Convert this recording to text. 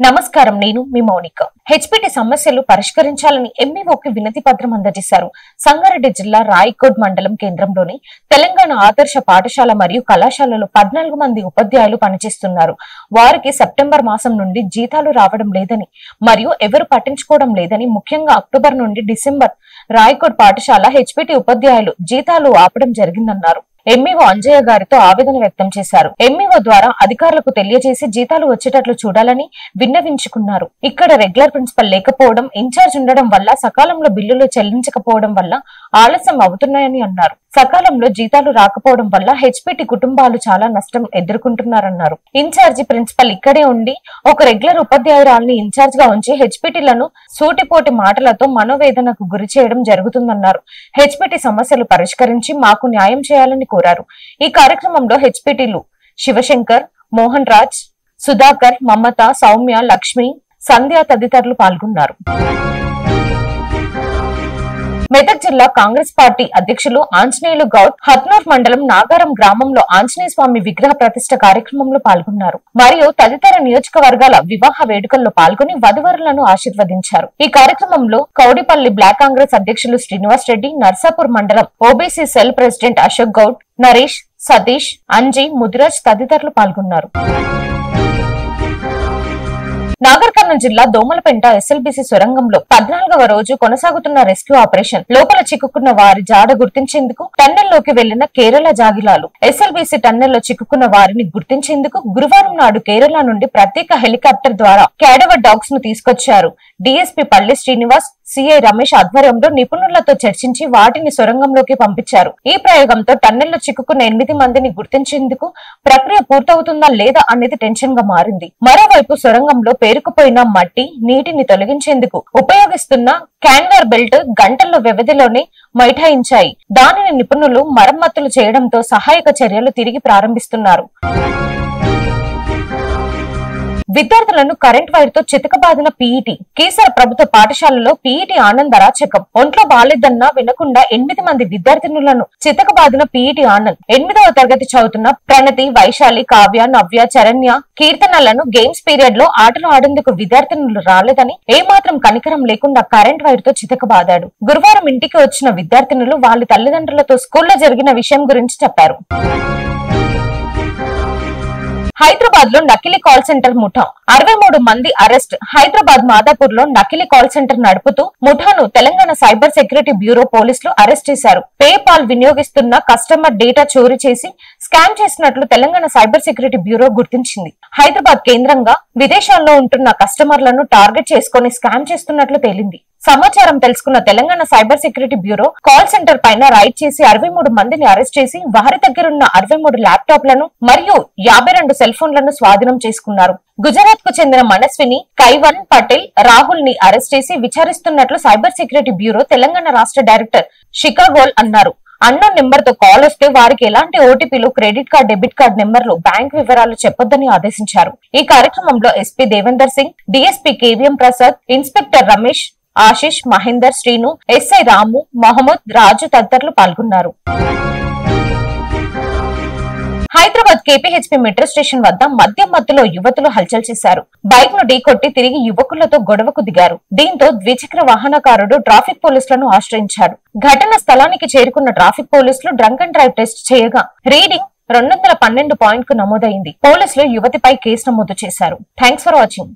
నమస్కారం, నేను మీ మౌనిక. హెచ్పిటి సమస్యలు పరిష్కరించాలని ఎంఈఓకి వినతి పత్రం అందజేశారు. సంగారెడ్డి జిల్లా రాయకోడ్ మండలం కేంద్రంలోని తెలంగాణ ఆదర్శ పాఠశాల మరియు కళాశాలలో 14 మంది ఉపాధ్యాయులు పనిచేస్తున్నారు. వారికి సెప్టెంబర్ మాసం నుండి జీతాలు రావడం లేదని మరియు ఎవరు పట్టించుకోవడం లేదని, ముఖ్యంగా అక్టోబర్ నుండి డిసెంబర్ రాయకోడ్ పాఠశాల హెచ్పిటి ఉపాధ్యాయులు జీతాలు ఆపడం జరిగిందన్నారు. ఎంఈఓ అంజయ్య గారితో ఆవేదన వ్యక్తం చేశారు. ఎంఈఓ ద్వారా అధికారులకు తెలియజేసి జీతాలు వచ్చేటట్లు చూడాలని విన్నవించుకున్నారు. ఇక్కడ రెగ్యులర్ ప్రిన్సిపల్ లేకపోవడం, ఇన్ఛార్జ్ ఉండడం వల్ల సకాలంలో బిల్లులు చెల్లించకపోవడం వల్ల ఆలస్యం అవుతున్నాయని అన్నారు. సకాలంలో జీతాలు రాకపోవడం వల్ల హెచ్పిటి కుటుంబాలు చాలా నష్టం ఎదుర్కొంటున్నారన్నారు. ఇన్ఛార్జి ప్రిన్సిపల్ ఇక్కడే ఉండి ఒక రెగ్యులర్ ఉపాధ్యాయురాల్ని ఇన్ఛార్జ్ గా ఉంచి హెచ్పిటిలను సూటిపోటి మాటలతో మనోవేదనకు గురి చేయడం జరుగుతుందన్నారు. హెచ్పిటి సమస్యలు పరిష్కరించి మాకు న్యాయం చేయాలని కోరారు. ఈ కార్యక్రమంలో హెచ్పిటిలు శివశంకర్, మోహన్ రాజ్, సుధాకర్, మమత, సౌమ్య, లక్ష్మి, సంధ్య తదితరులు పాల్గొన్నారు. మెదక్ జిల్లా కాంగ్రెస్ పార్టీ అధ్యక్షులు ఆంజనేయులు గౌడ్ హత్నూర్ మండలం నాగారం గ్రామంలో ఆంజనేయ స్వామి విగ్రహ ప్రతిష్ఠ కార్యక్రమంలో పాల్గొన్నారు. మరియు తదితర నియోజకవర్గాల వివాహ వేడుకల్లో పాల్గొని వధువరులను ఆశీర్వదించారు. ఈ కార్యక్రమంలో కౌడిపల్లి బ్లాక్ కాంగ్రెస్ అధ్యక్షులు శ్రీనివాస్ రెడ్డి, నర్సాపూర్ మండలం OBC cell president Ashok Goud, Naresh, Satish, Anji, Mudiraj తదితరులు పాల్గొన్నారు. నాగర్ కర్నూలు జిల్లా దోమలపెంట ఎస్ఎల్బీసీ సొరంగంలో 14వ రోజు కొనసాగుతున్న రెస్క్యూ ఆపరేషన్. లోపల చిక్కుకున్న వారి జాడ గుర్తించేందుకు టన్నెల్లోకి వెళ్లిన కేరళ జాగిలాలు. ఎస్ఎల్బీసీ టన్నెల్లో చిక్కుకున్న వారిని గుర్తించేందుకు గురువారం నాడు కేరళ నుండి ప్రత్యేక హెలికాప్టర్ ద్వారా క్యాడవర్ డాగ్స్ ను తీసుకొచ్చారు. డీఎస్పీ పల్లి శ్రీనివాస్, సిఐ రమేష్ ఆధ్వర్యంలో నిపుణులతో చర్చించి వాటిని సొరంగంలోకి పంపించారు. ఈ ప్రయోగంతో టన్నెల్లో చిక్కుకున్న 8 మందిని గుర్తించేందుకు ప్రక్రియ పూర్తవుతుందా లేదా అనేది టెన్షన్ గా మారింది. మరోవైపు సొరంగంలో పేరుకుపోయిన మట్టి, నీటిని తొలగించేందుకు ఉపయోగిస్తున్న క్యాన్వర్ బెల్ట్ గంటల వ్యవధిలోనే మైఠాయించాయి. దానిని నిపుణులు మరమ్మతులు చేయడంతో సహాయక చర్యలు తిరిగి ప్రారంభిస్తున్నారు. విద్యార్థులను కరెంట్ వైర్ తో చితకబాదిన పీఈటీ. కీసర ప్రభుత్వ పాఠశాలలో పీఈటీ ఆనంద్ అరాచకం. ఒంట్లో బాలేదన్నా వినకుండా 8 మంది విద్యార్థినులను చితకబాదిన పీఈటీ ఆనంద్. 8వ తరగతి చదువుతున్న ప్రణతి, వైశాలి, కావ్య, నవ్య, చరణ్య, కీర్తనలను గేమ్స్ పీరియడ్ లో ఆటలు ఆడేందుకు విద్యార్థినులు రాలేదని ఏమాత్రం కనికరం లేకుండా కరెంట్ వైర్ తో చితకబాదాడు. గురువారం ఇంటికి వచ్చిన విద్యార్థినులు వాళ్ళ తల్లిదండ్రులతో స్కూల్లో జరిగిన విషయం గురించి చెప్పారు. హైదరాబాద్ లో నకిలీ కాల్ సెంటర్ ముఠా. 63 మంది అరెస్ట్. హైదరాబాద్ మాదాపూర్ లో నకిలీ కాల్ సెంటర్ నడుపుతూ ముఠాను తెలంగాణ సైబర్ సెక్యూరిటీ బ్యూరో పోలీసులు అరెస్ట్ చేశారు. పేపాల్ వినియోగిస్తున్న కస్టమర్ డేటా చోరీ చేసి స్కామ్ చేసినట్లు తెలంగాణ సైబర్ సెక్యూరిటీ బ్యూరో గుర్తించింది. హైదరాబాద్ కేంద్రంగా విదేశాల్లో ఉంటున్న కస్టమర్లను టార్గెట్ చేసుకుని స్కామ్ చేస్తున్నట్లు తేలింది. సమాచారం తెలుసుకున్న Telangana cyber security bureau call centre పైన రైడ్ చేసి 63 మందిని అరెస్ట్ చేసి వారి దగ్గరున్న 63 ల్యాప్టాప్లను మరియు 52 సెల్ ఫోన్లను స్వాధీనం చేసుకున్నారు. గుజరాత్ కు చెందిన మనస్విని, కైవన్ పటేల్, రాహుల్ ని అరెస్ట్ చేసి విచారిస్తున్నట్లు సైబర్ సెక్యూరిటీ బ్యూరో తెలంగాణ రాష్ట్ర డైరెక్టర్ షికాగోల్ అన్నారు. అన్నోన్ నెంబర్ తో కాల్ వస్తే వారికి ఎలాంటి ఓటీపీలు, క్రెడిట్ కార్డ్, డెబిట్ కార్డ్ నెంబర్లు, బ్యాంక్ వివరాలు చెప్పొద్దని ఆదేశించారు. ఈ కార్యక్రమంలో SP Devender Singh, DSP KVM Prasad, inspector Ramesh, Ashish, Mahender, Srinu, SI Ramu, Mohammed, Raju తదితరులు పాల్గొన్నారు. హైదరాబాద్ కేపీహెచ్పీ మెట్రో స్టేషన్ వద్ద మద్యం మత్తులో యువతులు హల్చల్ చేశారు. బైక్ ను ఢీకొట్టి తిరిగి యువకులతో గొడవకు దిగారు. దీంతో ద్విచక్ర వాహనకారుడు ట్రాఫిక్ పోలీసులను ఆశ్రయించాడు. ఘటన స్థలానికి చేరుకున్న ట్రాఫిక్ పోలీసులు డ్రంక్ అండ్ డ్రైవ్ టెస్ట్ చేయగా రీడింగ్ 212 పాయింట్ కు నమోదైంది. పోలీసులు యువతిపై కేసు నమోదు చేశారు. Thanks for watching.